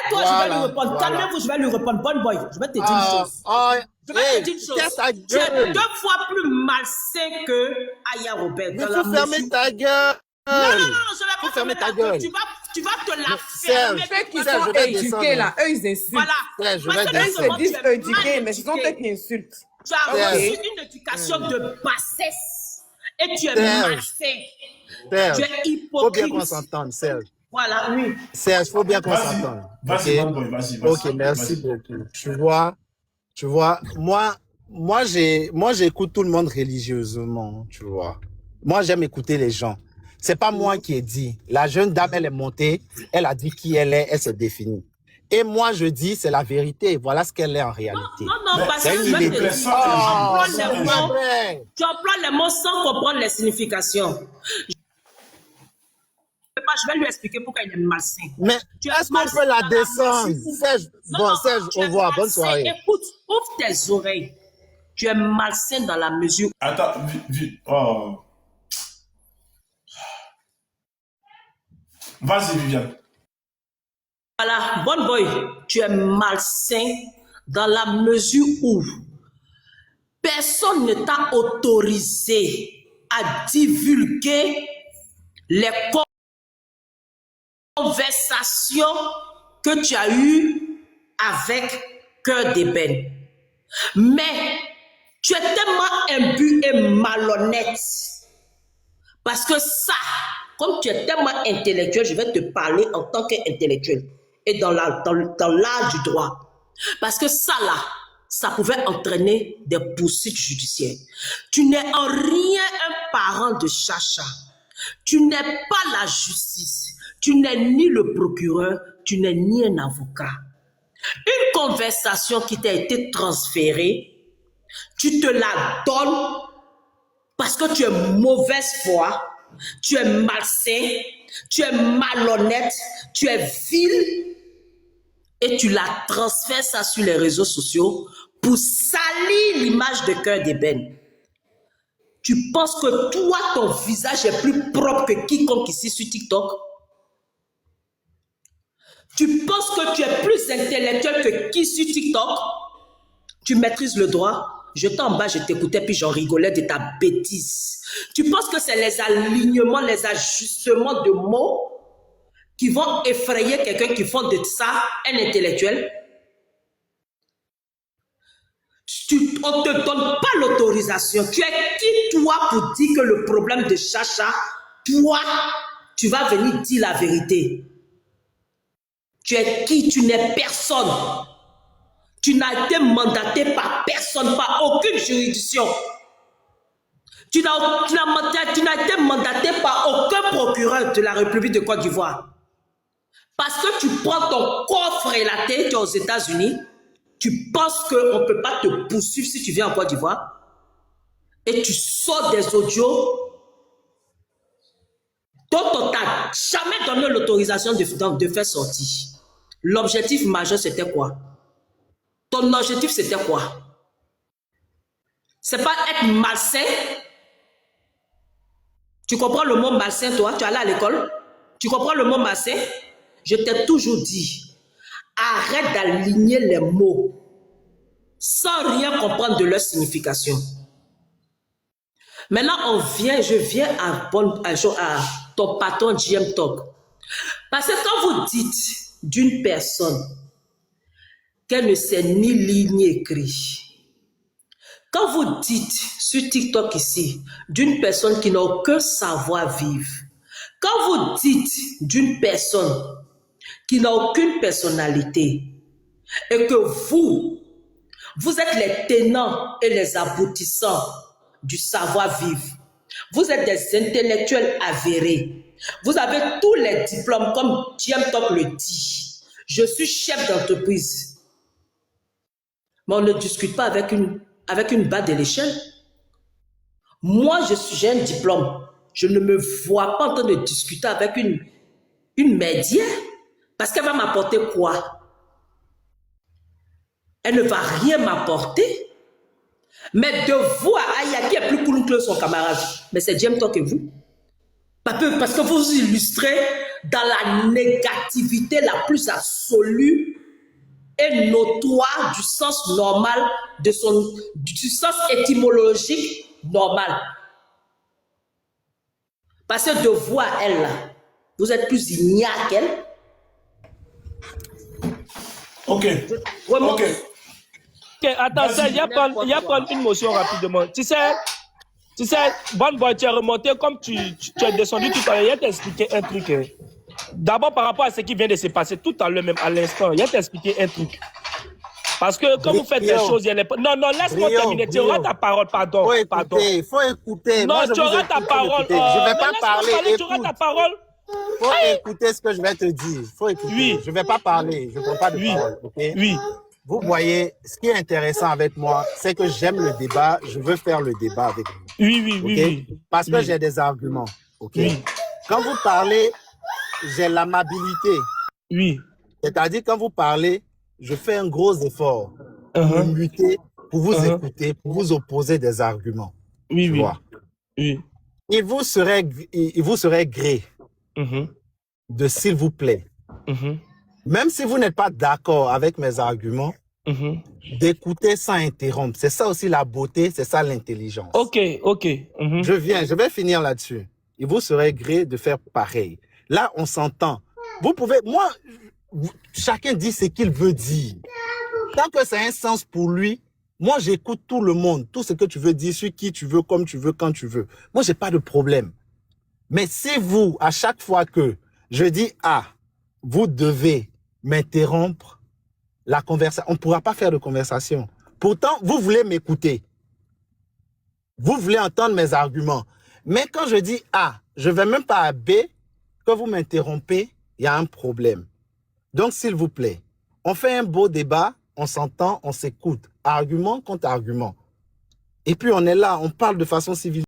toi, je vais lui répondre. Calmez-vous, je vais lui répondre. Bonne boy, je vais te dire une chose. Je vais te dire une chose. Tu es 2 fois plus malsain que Aya Robert. Mais faut fermer ta gueule. Non, je ne vais pas fermer ta gueule. Tu vas te la fermer. Ceux qui sont éduqués, là, eux, ils insultent. Voilà. Eux se disent éduqués, mais ce sont peut-être qui insultent. Tu as reçu une éducation de bassesse. Et tu es malsain. Serge, tu es hypocrite. Faut bien qu'on s'entende, Serge. Voilà, oui. Serge, faut bien qu'on s'entende. Vas-y, vas-y. Ok, merci beaucoup. Tu vois, moi, j'écoute tout le monde religieusement, tu vois. Moi, j'aime écouter les gens. C'est pas moi qui ai dit. La jeune dame, elle est montée, elle a dit qui elle est, elle s'est définie. Et moi, je dis, c'est la vérité. Voilà ce qu'elle est en réalité. Non, parce que tu emploies les mots sans comprendre les significations. Je vais lui expliquer pourquoi il est malsain. Mais est-ce qu'on peut la descendre? Serge, Serge, au revoir, bonne soirée. Écoute, ouvre tes oreilles. Tu es malsain dans la mesure. Attends, vite. Oh. Vas-y, Viviane. Voilà, bonne boy, tu es malsain dans la mesure où personne ne t'a autorisé à divulguer les conversations que tu as eues avec Cœur d'ébène. Mais tu es tellement imbu et malhonnête parce que ça, comme tu es tellement intellectuel, je vais te parler en tant qu'intellectuel et dans l'art du droit. Parce que ça là, ça pouvait entraîner des poursuites judiciaires. Tu n'es en rien un parent de Chacha. Tu n'es pas la justice. Tu n'es ni le procureur, tu n'es ni un avocat. Une conversation qui t'a été transférée, tu te la donnes parce que tu es mauvaise foi, tu es malsain, tu es malhonnête, tu es vil et tu la transfères ça sur les réseaux sociaux pour salir l'image de Cœur d'ébène. Tu penses que toi, ton visage est plus propre que quiconque ici sur TikTok? Tu penses que tu es plus intellectuel que qui sur TikTok? Tu maîtrises le droit? J'étais en bas, je t'écoutais, puis j'en rigolais de ta bêtise. Tu penses que c'est les alignements, les ajustements de mots qui vont effrayer quelqu'un qui font de ça un intellectuel? On ne te donne pas l'autorisation. Tu es qui, toi, pour dire que le problème de Chacha, toi, tu vas venir dire la vérité? Tu es qui? Tu n'es personne. Tu n'as été mandaté par personne, par aucune juridiction. Tu n'as été mandaté par aucun procureur de la République de Côte d'Ivoire. Parce que tu prends ton coffre relaté, tu es aux États-Unis, tu penses qu'on ne peut pas te poursuivre si tu viens en Côte d'Ivoire et tu sors des audios dont on t'a jamais donné l'autorisation de faire sortir. L'objectif majeur, c'était quoi? Ton objectif, c'était quoi? C'est pas être malsain. Tu comprends le mot malsain, toi? Tu es allé à l'école? Tu comprends le mot malsain? Je t'ai toujours dit, arrête d'aligner les mots sans rien comprendre de leur signification. Maintenant, je viens à ton patron GM Talk. Parce que quand vous dites d'une personne qu'elle ne sait ni lire ni écrire, quand vous dites sur TikTok ici d'une personne qui n'a aucun savoir-vivre, quand vous dites d'une personne qui n'a aucune personnalité et que vous êtes les tenants et les aboutissants du savoir-vivre, vous êtes des intellectuels avérés, vous avez tous les diplômes comme GM Talk le dit. Je suis chef d'entreprise. Mais on ne discute pas avec une bas de l'échelle. Moi, j'ai un diplôme. Je ne me vois pas en train de discuter avec une médiaire. Parce qu'elle va m'apporter quoi? Elle ne va rien m'apporter. Mais de vous à Aya qui est plus cool que son camarade. Mais c'est GM Talk que vous. Parce que vous illustrez dans la négativité la plus absolue et notoire du sens normal, du sens étymologique normal. Parce que de vous à elle, là, vous êtes plus ignare qu'elle. Ok. Vraiment. Ok. Ok, attends, il y a pas une motion rapidement. Tu sais, Bonne Boy, tu es remonté comme tu es descendu tout à l'heure. Il a t'expliqué un truc. D'abord, par rapport à ce qui vient de se passer tout à l'heure, même à l'instant, il a t'expliqué un truc. Parce que quand vous faites des choses, il y a les... Non, laisse-moi terminer. Tu auras ta parole, pardon. Faut écouter. Non, tu auras ta parole. Je vais pas parler. Tu auras ta parole. Faut écouter ce que je vais te dire. Faut écouter. Oui. Je vais pas parler. Je ne prends pas de parole. Okay? Oui. Vous voyez, ce qui est intéressant avec moi, c'est que j'aime le débat. Je veux faire le débat avec vous. Oui. Parce que j'ai des arguments. Ok. Oui. Quand vous parlez, j'ai l'amabilité. Oui. C'est-à-dire, quand vous parlez, je fais un gros effort pour me muter, pour vous écouter, pour vous opposer des arguments. Oui. Vois. Oui. Il vous serait gré de, s'il vous plaît, même si vous n'êtes pas d'accord avec mes arguments, d'écouter sans interrompre. C'est ça aussi la beauté, c'est ça l'intelligence. Ok. Je vais finir là-dessus. Il vous serait gré de faire pareil. Là, on s'entend. Vous pouvez, chacun dit ce qu'il veut dire. Tant que ça a un sens pour lui, moi, j'écoute tout le monde, tout ce que tu veux dire, sur qui tu veux, comme tu veux, quand tu veux. Moi, j'ai pas de problème. Mais si vous, à chaque fois que je dis A, vous devez m'interrompre la conversation, on ne pourra pas faire de conversation. Pourtant, vous voulez m'écouter. Vous voulez entendre mes arguments. Mais quand je dis A, je ne vais même pas à B, que vous m'interrompez, il y a un problème. Donc, s'il vous plaît, on fait un beau débat, on s'entend, on s'écoute. Argument contre argument. Et puis, on est là, on parle de façon civilisée.